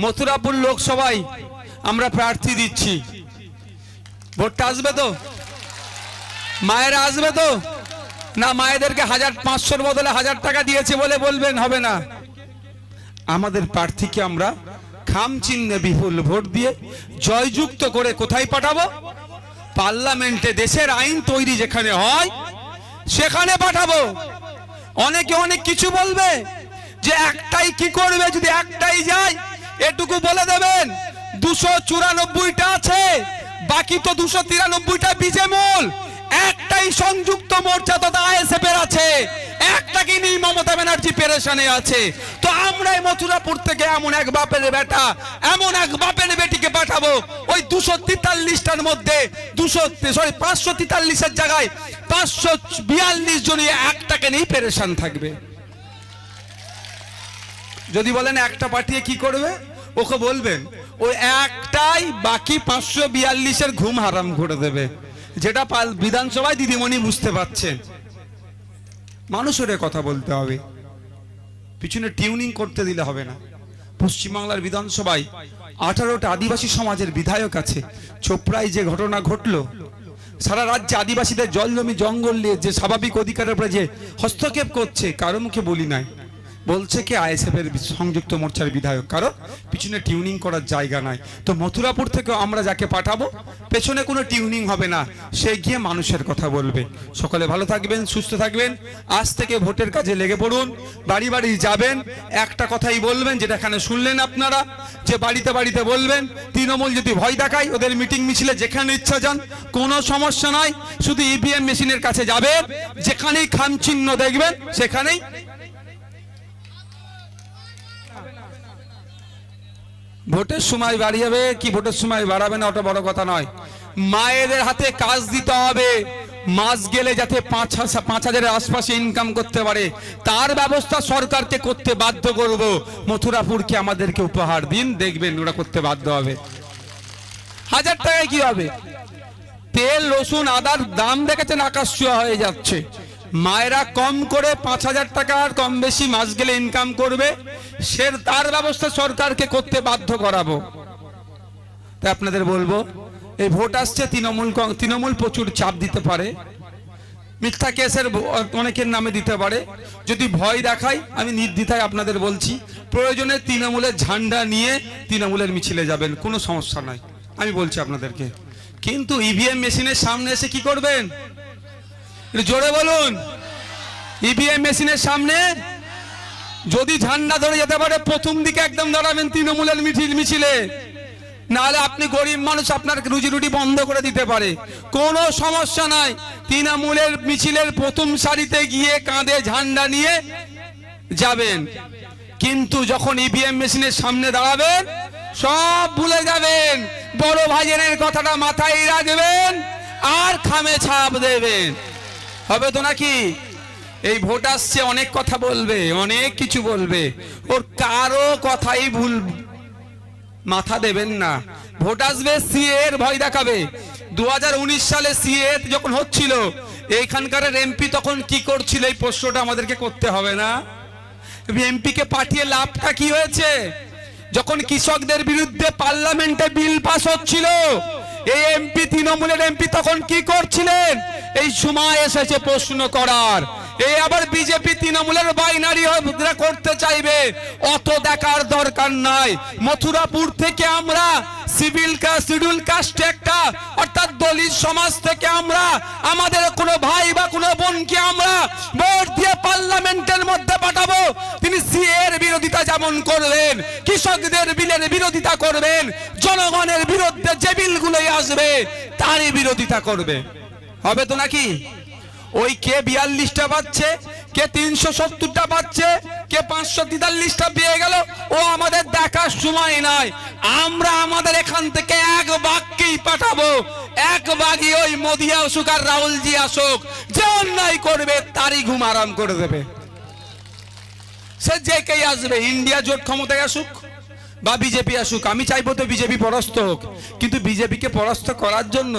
মথুরাপুর লোকসভায় আমরা প্রার্থী দিচ্ছি, ভোটটা আসবে তো? মায়েরা আসবে তো? না মায়েদেরকে 1500-র বদলে 1000 টাকা দিয়েছে বলে বলবেন হবে না? আমাদের প্রার্থীকে আমরা খাম চিহ্নে বিপুল ভোট দিয়ে জয়যুক্ত করে কোথায় পাঠাবো? পার্লামেন্টে। দেশের আইন তৈরি যেখানে হয় সেখানে পাঠাবো। অনেকে অনেক কিছু বলবে যে একটাই কি করবে, যদি একটাই যায় এটুকু বলে দেবেন 294টা আছে, বাকি তো 293টা বিজেমূল। একটাই সংযুক্ত মোর্চা তথা আইএসএফ এর আছে, একটাকে নিয়ে মমতা ব্যানার্জি পেরেশানে আছে। তো আমরাই মথুরাপুর থেকে এমন এক বাপের বেটা, এমন এক বাপের বেটিকে পাঠাবো ওই 243টার মধ্যে 543-এর জায়গায় 542 জন একটাকে নিয়ে পেরেশান থাকবে। যদি বলেন একটা পাঠিয়ে কি করবে, ওকে বলবেন ওই একটাই বাকি 542-এর ঘুম হারাম করে দেবে, যেটা বিধানসভায় দিদিমণি বুঝতে পারছেন। মানুষের কথা বলতে হবে, পিছনে টিউনিং করতে দিলে হবে না। পশ্চিমবাংলার বিধানসভায় 18টা আদিবাসী সমাজের বিধায়ক আছে। চোপড়ায় যে ঘটনা ঘটলো, সারা রাজ্যে আদিবাসীদের জল জমি জঙ্গল নিয়ে যে স্বাভাবিক অধিকারের উপরে যে হস্তক্ষেপ করছে, কারো মুখে বলি নাই। বলছে কি আইএসএফ এর সংযুক্ত মোর্চার বিধায়ক, কারণ পিছনে টিউনিং করার জায়গা নাই। তো মথুরাপুর থেকে আমরা যাকে পাঠাবো পেছনে কোনো টিউনিং হবে না, সে গিয়ে মানুষের কথা বলবে। সকলে ভালো থাকবেন, সুস্থ থাকবেন। আজ থেকে ভোটের কাজে লেগে পড়ুন। বাড়ি বাড়ি যাবেন, একটা কথাই বলবেন যেটা এখানে শুনলেন আপনারা, যে বাড়িতে বাড়িতে বলবেন তৃণমূল যদি ভয় দেখায় ওদের মিটিং মিছিলে যেখানে ইচ্ছা যান, কোনো সমস্যা নাই। শুধু ইভিএম মেশিনের কাছে যাবেন, যেখানেই খামচিহ্ন দেখবেন সেখানেই ভোটের সময় বাড়িয়ে কি ভোটের সময় বাড়াবে না ওটা বড় কথা নয়। মায়েদের হাতে কাজ দিতে হবে, মাস গেলে যাতে 5,000-এর আশপাশে ইনকাম করতে পারে তার ব্যবস্থা সরকারকে করতে বাধ্য করব। মথুরাপুরকে আমাদেরকে উপহার দিন, দেখবেন ওরা করতে বাধ্য হবে। 1000 টাকায় কি হবে? তেল রসুন আদার দাম দেখেছেন আকাশ ছোঁয়া হয়ে যাচ্ছে। মায়েরা কম করে 5,000 টাকার কম বেশি মাস গেলে ইনকাম করবে, সে তার ব্যবস্থা সরকারকে করতে বাধ্য করাবো। তাই আপনাদের বলবো, এই ভোট আসছে, তৃণমূল প্রচুর চাপ দিতে পারে, মিথ্যা কেসের অনেকের নামে দিতে পারে। যদি ভয় দেখাই, আমি নির্দ্বিধায় আপনাদের বলছি, প্রয়োজনে তৃণমূলের ঝান্ডা নিয়ে তৃণমূলের মিছিলে যাবেন, কোনো সমস্যা নাই, আমি বলছি আপনাদেরকে। কিন্তু ইভিএম মেশিনের সামনে এসে কি করবেন? জোরে বলুন। ইভিএম মেশিনের সামনে যদি ঝান্ডা ধরে যেতে পারে প্রথম দিকে একদম দাঁড়াবেন তৃণমূলের মিছিলে, নাহলে আপনি গরিব মানুষ, আপনার রুজি রুটি বন্ধ করে দিতে পারে, কোনো সমস্যা নাই। তৃণমূলের মিছিলের প্রথম সারিতে গিয়ে কাঁধে ঝান্ডা নিয়ে যাবেন। কিন্তু যখন ইভিএম মেশিনের সামনে দাঁড়াবেন সব ভুলে যাবেন, বড় ভাইয়ের কথাটা মাথায় রাখবেন আর খামে ছাপ দেবেন, হবে তো নাকি? এই ভোট আসছে, অনেক কথা বলবে, অনেক কিছু বলবে, ওর কারো কথাই ভুল মাথা দেবেন না। ভোট আসবে, সিএ এর ভয় দেখাবে। 2019 সালে সিএ যখন হচ্ছিল, এইখানকার এমপি তখন কি করছিল, এই প্রশ্নটা আমাদেরকে করতে হবে না? এমপি কে পাঠিয়ে লাভটা কি হয়েছে? যখন কৃষকদের বিরুদ্ধে পার্লামেন্টে বিল পাস হচ্ছিল, এই এমপি তৃণমূলের এমপি তখন কি করছিলেন? এই সময় এসেছে প্রশ্ন করার। এই আবার বিজেপি তৃণমূলের বাইনারি করতে চাইবে, অত দেখার দরকার নাই। মথুরাপুর থেকে আমরা শিডিউল কাস্ট একটা অর্থাৎ দলিত সমাজ থেকে আমরা আমাদের কোনো ভাই বা কোনো বোনকে আমরা ভোট দিয়ে পার্লামেন্টের মধ্যে পাঠাবো। তিনি সিএ এর বিরোধিতা যেমন করবেন, কৃষকদের বিলের বিরোধিতা করবেন, জনগণের বিরুদ্ধে যে বিলগুলোই আসবে তারই বিরোধিতা করবে, হবে তো নাকি? ওই কে 42টা পাচ্ছে, কে 370টা পাচ্ছে, কে 543টা পেয়ে গেল, ও আমাদের দেখার সময় নাই। আমরা আমাদের এখান থেকে এক বাক্যেই পাঠাবো, এক বাগই ওই মোদি আসুক আর রাহুলজি আসুক, যে অন্যায় করবে তারই ঘুম আরাম করে দেবে। সে যে কেই আসবে, ইন্ডিয়া জোট ক্ষমতায় আসুক বা বিজেপি আসুক, আমি চাইবো তো বিজেপি পরাস্ত হোক, কিন্তু বিজেপিকে পরাস্ত করার জন্য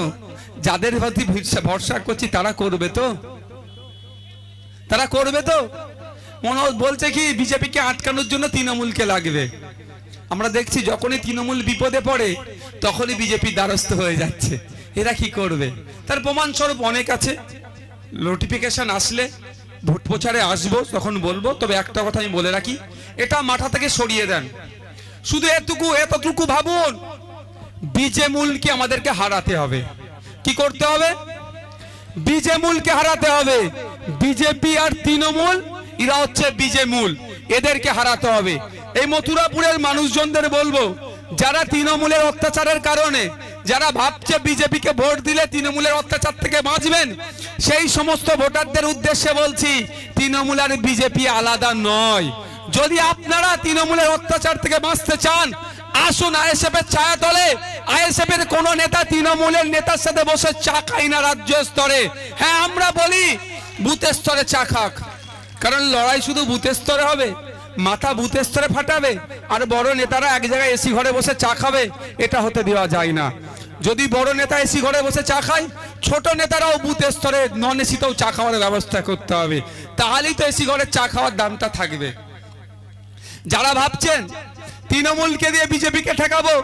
যাদের প্রতি ভরসা করছি তারা করবে তো? তারা করবে তো? মনে বলছে কি বিজেপিকে আটকানোর জন্য তৃণমূলকে লাগবে। আমরা দেখছি যখনই তৃণমূল বিপদে পড়ে তখনই বিজেপি দ্বারস্থ হয়ে যাচ্ছে। এরা কি করবে? তার প্রমাণস্বরূপ অনেক আছে। নোটিফিকেশন আসলে ভোট প্রচারে আসবো তখন বলবো। তবে একটা কথা আমি বলে রাখি, এটা মাথা থেকে সরিয়ে দেন। শুধু এতটুকু ভাবুন, বিজেমূলকে আমাদেরকে হারাতে হবে। কি করতে হবে? বিজেমূলকে হারাতে হবে। বিজেপি আর তৃণমূল এরা হচ্ছে বিজেমূল, এদেরকে হারাতে হবে। এই মথুরাপুরের মানুষজনদের বলবো, যারা তৃণমূলের অত্যাচারের কারণে যারা ভাবছে বিজেপিকে ভোট দিলে তৃণমূলের অত্যাচার থেকে বাঁচবেন, সেই সমস্ত ভোটারদের উদ্দেশ্যে বলছি, তৃণমূল আর বিজেপি আলাদা নয়। যদি আপনারা তৃণমূলের অত্যাচার থেকে বাঁচতে চান, আসুন আইএসএফ এর ছায়াতলে। আইএসএফ এর কোন নেতা তৃণমূলের নেতার সাথে বসে চা খায় না রাজ্য স্তরে। হ্যাঁ, আমরা বলি বুথ স্তরে চা খাক, কারণ লড়াই শুধু বুথ স্তরে হবে, মাথা বুথ স্তরে ফাটাবে আর বড় নেতারা এক জায়গায় এসি ঘরে বসে চা খাবে, এটা হতে দেওয়া যায় না। যদি বড় নেতা এসি ঘরে বসে চা খায়, ছোট নেতারাও বুথ স্তরে নন এসিতেও চা খাওয়ার ব্যবস্থা করতে হবে, তাহলেই তো এসি ঘরে চা খাওয়ার দামটা থাকবে। যারা ভাবছেন তৃণমূলকে দিয়ে বিজেপিকে ঠেকাবো,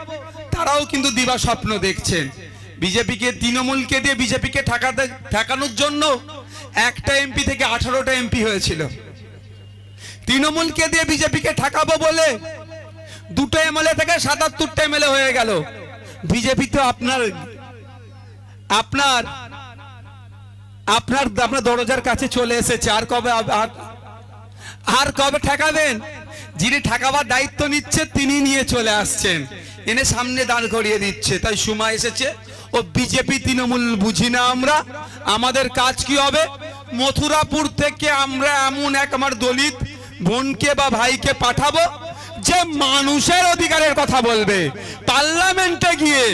তারাও কিন্তু দিবা স্বপ্ন দেখছেন। তৃণমূলকে দিয়ে বিজেপিকে ঠেকানোর জন্য একটা এমপি থেকে 18টা এমপি হয়েছিল। তৃণমূলকে দিয়ে বিজেপিকে ঠেকাবো বলে 2টো এমএলএ থেকে 77টা এমএলএ হয়ে গেল। বিজেপি তো আপনার দরজার কাছে চলে এসেছে। আর কবে ঠেকাবেন? যিনি ঠেকাবার দায়িত্ব নিচ্ছে তিনি নিয়ে চলে আসছেন, এনে সামনে দাঁড় করিয়ে দিচ্ছে। তাই সময় এসেছে, ও বিজেপি তৃণমূল বুঝি না আমরা। আমাদের কাজ কি হবে? মথুরাপুর থেকে আমরা এমন এক আমার দলিত বোনকে বা ভাইকে পাঠাবো, যে মানুষের অধিকারের কথা বলবে। পার্লামেন্টে গিয়ে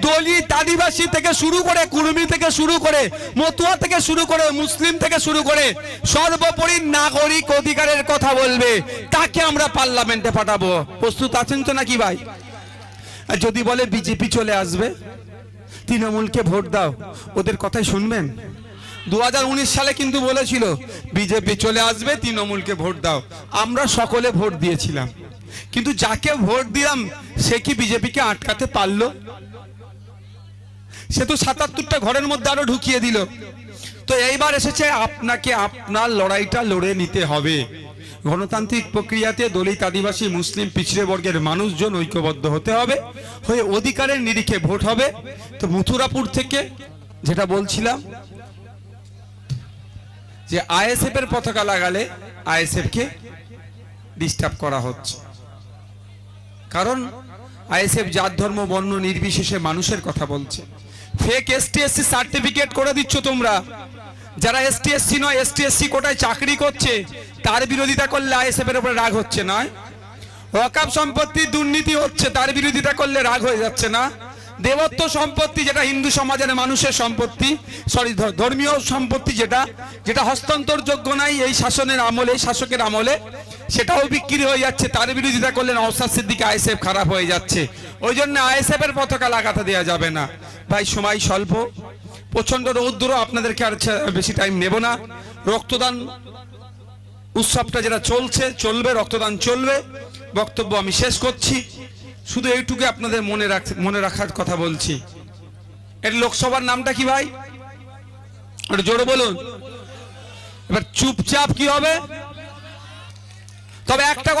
দলিত আদিবাসী থেকে শুরু করে, কুর্মী থেকে শুরু করে, মতুয়া থেকে শুরু করে, মুসলিম থেকে শুরু করে সর্বোপরি নাগরিক অধিকারের কথা বলবে, তাকে আমরা পার্লামেন্টে পাঠাবো। প্রস্তুত আছেন তো নাকি ভাই? আর যদি বলে বিজেপি চলে আসবে, তৃণমূলকে ভোট দাও, ওদের কথাই শুনবেন? 2019 সালে কিন্তু বলেছিল বিজেপি চলে আসবে, তৃণমূলকে ভোট দাও। আমরা সকলে ভোট দিয়েছিলাম, কিন্তু যাকে ভোট দিলাম সে কি বিজেপিকে আটকাতে পারলো? সে তো 77টা ঘরের মধ্যে আরো ঢুকিয়ে দিল। তো এইবার এসেছে আপনাকে আপনার লড়াইটা লড়ে নিতে হবে। গণতান্ত্রিক প্রক্রিয়াতে দলিত আদিবাসী মুসলিম পিছড়ে বর্গের মানুষজন ঐক্যবদ্ধ হতে হবে, হয়ে অধিকারের নিরিখে ভোট হবে। তো মথুরাপুর থেকে যেটা বলছিলাম, যে আইএসএফ এর পতাকা লাগালে আইএসএফ কে ডিস্টার্ব করা হচ্ছে। কারণ আইএসএফ জাত ধর্ম বর্ণ নির্বিশেষে মানুষের কথা বলছে। ফেক এসটিএসসি সার্টিফিকেট করে দিচ্ছ তোমরা। যারা এসটিএসসি নয়, এসটিএসসি কোটায় চাকরি করছে, তার বিরোধিতা করলে আইএসএফ এর উপরে রাগ হচ্ছে না? ওয়াকফ সম্পত্তির দুর্নীতি হচ্ছে, তার বিরোধিতা করলে রাগ হয়ে যাচ্ছে না? দেবত্ব সম্পত্তি, যেটা হিন্দু সমাজের মানুষের সম্পত্তি, ধর্মীয় সম্পত্তি, যেটা হস্তান্তরযোগ্য নাই এই শাসনের আমলে, এই শাসকের আমলে, সেটাও বিক্রি হয়ে যাচ্ছে, তার বিরোধিতা করলে নওশাদ সিদ্দিকী আইএসএফ খারাপ হয়ে যাচ্ছে। ওই জন্য আইএসএফ এর পতাকা লাগাতে দেওয়া যাবে না। ভাই সময় স্বল্প, প্রচন্ড রৌদ্র, আপনাদেরকে আর বেশি টাইম নেব না। রক্তদান উৎসবটা যেটা চলবে, রক্তদান চলবে। বক্তব্য আমি শেষ করছি। শুধু এইটুকু আপনাদের মনে রাখার কথা বলছি। এর লোকসভার নামটা কি ভাই? একটু জোরে বলুন। এবার চুপচাপ কি হবে? তবে একটা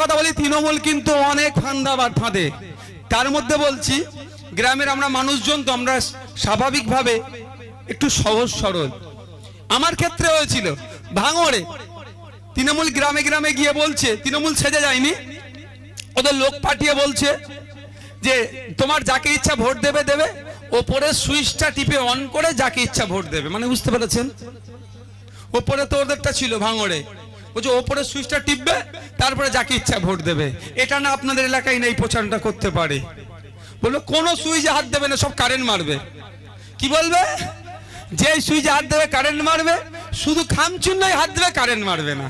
কথা বলি, তৃণমূল কিন্তু অনেক ফাঁদে। তার মধ্যে বলছি, গ্রামের আমরা মানুষজন তো আমরা স্বাভাবিকভাবে একটু সহজ সরল। আমার ক্ষেত্রে হয়েছিল ভাঙড়ে, তৃণমূল গ্রামে গ্রামে গিয়ে বলছে, তৃণমূল সেজে যায়নি, ওদের লোক পাঠিয়ে বলছে যে তোমার যাকে ইচ্ছা ভোট দেবে, ওপরে সুইচটা টিপে অন করে যাকে ইচ্ছা ভোট দেবে। মানে বুঝতে পেরেছেন? ওপরে তো ওদেরটা ছিল ভাঙড়ে, বলছে ওপরে সুইচটা টিপবে, তারপরে যাকে ইচ্ছা ভোট দেবে। এটা না আপনাদের এলাকায় নেই, প্রচারটা করতে পারে। বললো কোনো সুইচে হাত দেবে না, সব কারেন্ট মারবে। কি বলবে? যে সুইচে হাত দেবে কারেন্ট মারবে, শুধু খামচুন্নায় হাত দেবে, কারেন্ট মারবে না।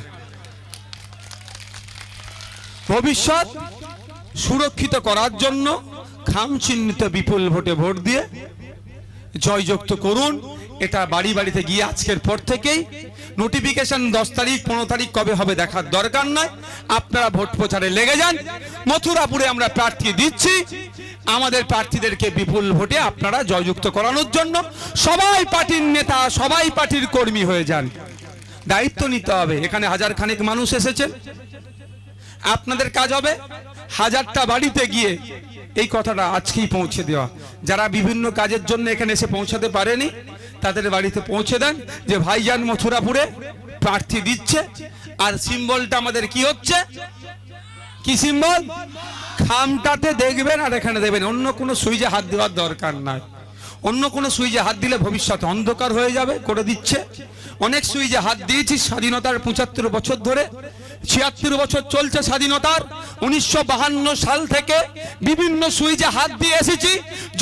ভবিষ্যৎ সুরক্ষিত করার জন্য খামচিহ্নিত বিপুল ভোটে ভোট দিয়ে জয়যুক্ত করুন। এটা বাড়ি বাড়িতে গিয়ে আজকের পর থেকেই নোটিফিকেশন 10 তারিখ 15 তারিখ কবে হবে দেখার দরকার নয়, আপনারা ভোট প্রচারে লেগে যান। মথুরাপুরে আমরা প্রার্থী দিচ্ছি, আমাদের প্রার্থীদেরকে বিপুল ভোটে আপনারা জয়যুক্ত করানোর জন্য সবাই পার্টির নেতা, সবাই পার্টির কর্মী হয়ে যান। দায়িত্ব নিতে হবে। এখানে হাজার খানেক মানুষ এসেছেন, আপনাদের কাজ হবে 1000টা বাড়িতে গিয়ে এই কথাটা আজকেই পৌঁছে দেওয়া। যারা বিভিন্ন কাজের জন্য এখানে এসে পৌঁছাতে পারেনি তাদের বাড়িতে পৌঁছে দেন যে ভাইজান মথুরাপুরে প্রার্থী দিচ্ছে। আর সিম্বলটা আমাদের কি হচ্ছে, কি সিম্বল, খামটাতে দেখবেন আর এখানে দেবেন। অন্য কোনো সুইচে হাত দেওয়ার দরকার নাই। অন্য কোনো সুইচে হাত দিলে ভবিষ্যৎ অন্ধকার হয়ে যাবে, করে দিচ্ছে। অনেক সুইচে হাত দিয়েছি স্বাধীনতার 75 বছর ধরে, 76 বছর চলছে স্বাধীনতার। 1952 সাল থেকে বিভিন্ন সুইচে হাত দিয়ে এসেছি,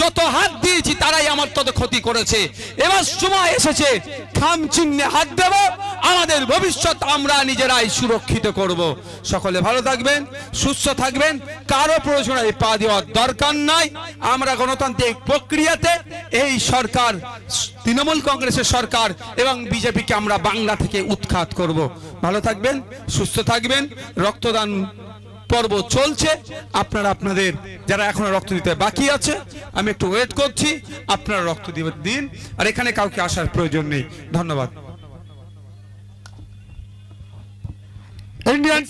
যত হাত দিয়েছি তারাই আমার তত ক্ষতি করেছে। এবার সময় এসেছে খাম চিহ্নে হাত দেব, আমাদের ভবিষ্যৎ আমরা নিজেরাই সুরক্ষিত করব। সকলে ভালো থাকবেন, সুস্থ থাকবেন, কারো প্রয়োজনে পা দেওয়ার দরকার নাই। আমরা গণতান্ত্রিক প্রক্রিয়াতে এই সরকার, তৃণমূল কংগ্রেসের সরকার এবং বিজেপিকে আমরা বাংলা থেকে উৎখাত করব। ভালো থাকবেন, সুস্থ থাকবেন। রক্তদান পর্ব চলছে, আপনারা আপনাদের যারা এখনো রক্ত দিতে বাকি আছে, আমি একটু ওয়েট করছি, আপনারা রক্ত দিন। আর এখানে কাউকে আসার প্রয়োজন নেই। ধন্যবাদ। ইন্ডিয়ান